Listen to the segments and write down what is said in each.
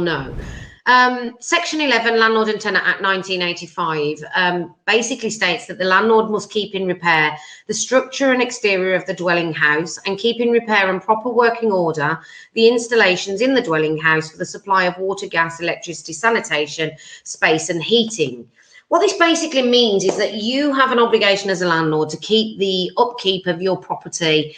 know. Section 11, Landlord and Tenant Act 1985, basically states that the landlord must keep in repair the structure and exterior of the dwelling house and keep in repair and proper working order the installations in the dwelling house for the supply of water, gas, electricity, sanitation, space and heating. What this basically means is that you have an obligation as a landlord to keep the upkeep of your property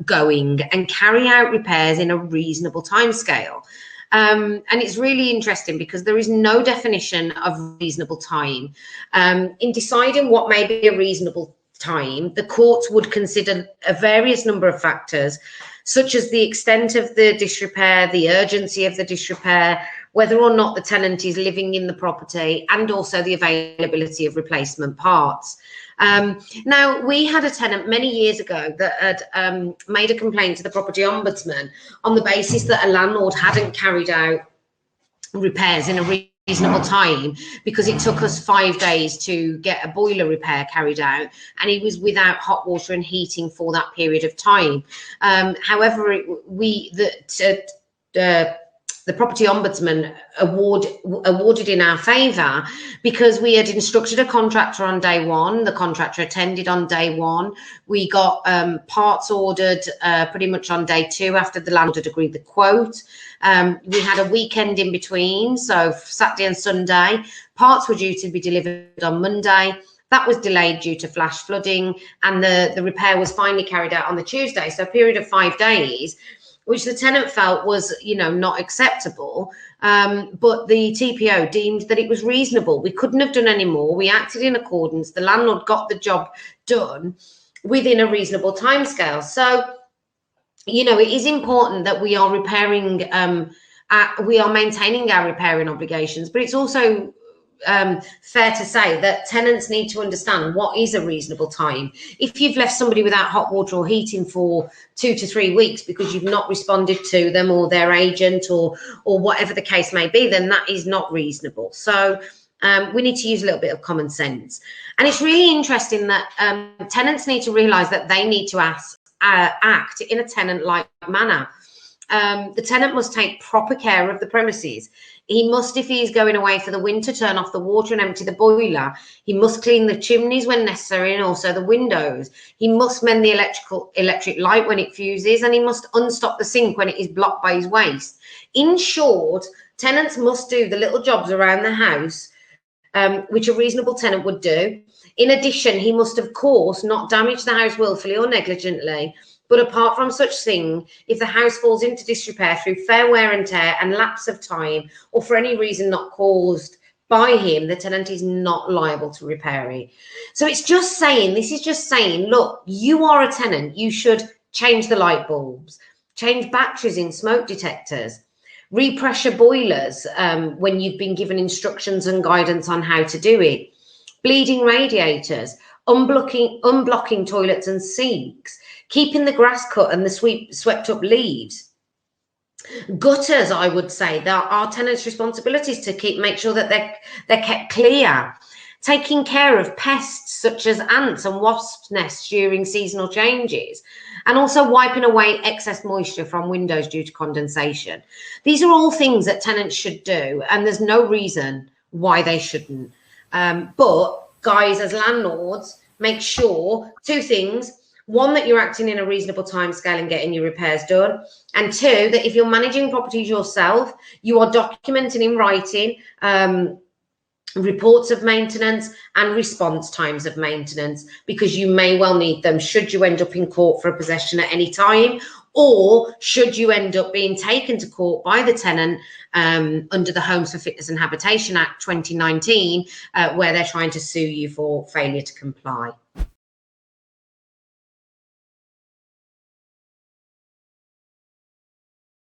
going and carry out repairs in a reasonable timescale. And it's really interesting because there is no definition of reasonable time. In deciding what may be a reasonable time, the courts would consider a various number of factors, such as the extent of the disrepair, the urgency of the disrepair, whether or not the tenant is living in the property, and also the availability of replacement parts. Now, we had a tenant many years ago that had made a complaint to the property ombudsman on the basis that a landlord hadn't carried out repairs in a reasonable time, because it took us 5 days to get a boiler repair carried out, and he was without hot water and heating for that period of time. However, the property ombudsman awarded in our favour because we had instructed a contractor on day one. The contractor attended on day one. We got parts ordered pretty much on day two after the landlord had agreed the quote. We had a weekend in between, so Saturday and Sunday. Parts were due to be delivered on Monday. That was delayed due to flash flooding, and the repair was finally carried out on the Tuesday. So a period of 5 days, which the tenant felt was, not acceptable. But the TPO deemed that it was reasonable. We couldn't have done any more. We acted in accordance. The landlord got the job done within a reasonable timescale. So, it is important that we are repairing, we are maintaining our repairing obligations, but it's also fair to say that tenants need to understand what is a reasonable time. If you've left somebody without hot water or heating for 2 to 3 weeks because you've not responded to them or their agent or whatever the case may be, then that is not reasonable. So we need to use a little bit of common sense. And it's really interesting that tenants need to realise that they need to act in a tenant-like manner. The tenant must take proper care of the premises. He must, if he is going away for the winter, turn off the water and empty the boiler. He must clean the chimneys when necessary and also the windows. He must mend the electric light when it fuses, and he must unstop the sink when it is blocked by his waste. In short, tenants must do the little jobs around the house, which a reasonable tenant would do. In addition, he must, of course, not damage the house willfully or negligently. But apart from such thing, if the house falls into disrepair through fair wear and tear and lapse of time, or for any reason not caused by him, the tenant is not liable to repair it. So it's just saying, this is just saying, look, you are a tenant. You should change the light bulbs, change batteries in smoke detectors, repressure boilers when you've been given instructions and guidance on how to do it, bleeding radiators, unblocking toilets and sinks, keeping the grass cut and the swept up leaves. Gutters, I would say, there are tenants' responsibilities to make sure that they're kept clear. Taking care of pests such as ants and wasp nests during seasonal changes, and also wiping away excess moisture from windows due to condensation. These are all things that tenants should do, and there's no reason why they shouldn't. But guys, as landlords, make sure 2 things. 1, that you're acting in a reasonable timescale and getting your repairs done. And 2, that if you're managing properties yourself, you are documenting in writing reports of maintenance and response times of maintenance, because you may well need them should you end up in court for a possession at any time, or should you end up being taken to court by the tenant under the Homes for Fitness and Habitation Act 2019, where they're trying to sue you for failure to comply.